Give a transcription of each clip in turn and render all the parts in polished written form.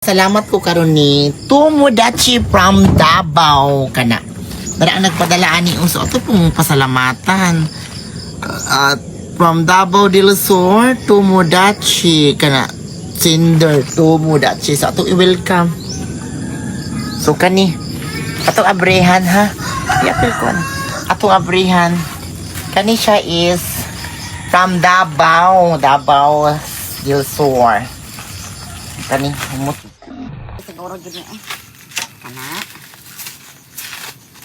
Salamat ko karon ni Tomodachi from Davao kana. Dara ang nagpadala ani uso ato pong pasalamatan. From Davao del Sur, Tomodachi kana. Cinder Tomodachi sa ato i-welcome. So kani ato abrehan ha. Yapil ko ato abrehan. Kani siya is from Davao del Sur. Kani humot Siguro dyan eh. Kana.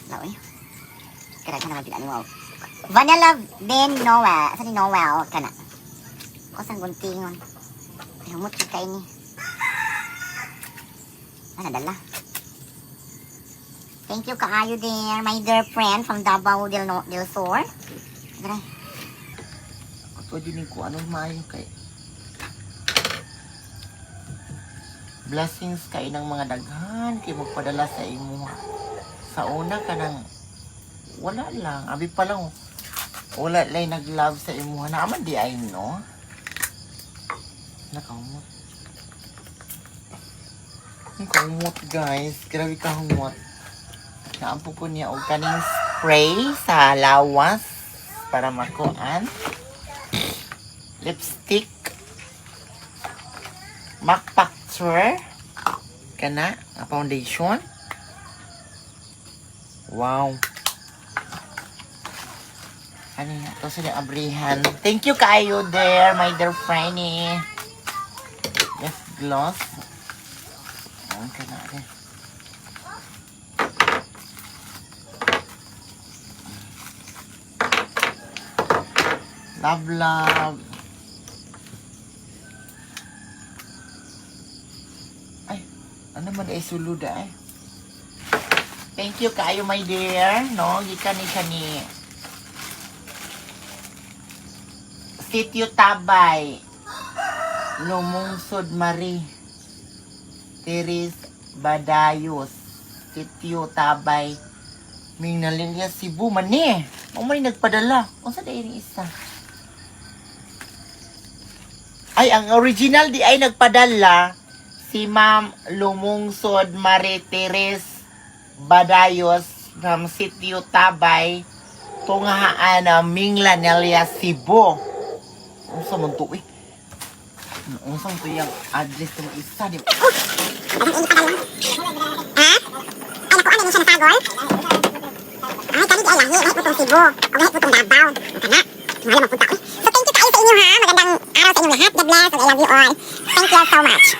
Laoy. Kaya ka naman pila ni wow. Vanilla Ben Noel. Asa ni Noel? Kana. O sang guntingon. Ay, humot kita ini. Ano dala? Thank you kaayo there, my dear friend from Davao del Sur. Dara. Ato din ko anong maayo kay blessings kay ng mga daghan kay magpadala sa imo. Sa una kanang wala lang, abi pa lang wala lay nag-love sa imo. Naaman di ay no. Nakamot. Nakamot guys, grabe ka humot. Naampo ko niya og kaning spray sa lawas para makuan. Lipstick. MAC Factor kana foundation. Wow. Ano na to sa abrihan. Thank you kayo there, my dear Franny. Yes, gloss. Ang kana rin. Love. Ano man ay sulod ay. Thank you kayo my dear, no? Gikan ni siya ni Sitio Tabay. Lumungsod Marie. Teres Badayos. Sitio Tabay. Ming nalilya Cebu man ni. May nagpadala. Unsa dai ni isa? Ay, ang original di ay nagpadala. Si Ma'am Lumungsod Marie Teres Badayos from Sitio Tabay, Tungahaan Mingla Nelia Cebu. Unsa man to eh? Unsa man to yung address ng isa di ba? Ha? Ay, nakuha na siya na sagol? Ay, kani di ay lahi. Lahi putong Cebu. O lahi putong Davao. Kana. Mahal mapunta eh. So, thank you kayo sa inyo ha. Magandang araw sa inyong lahat. God bless. And I love you all. Thank you so much.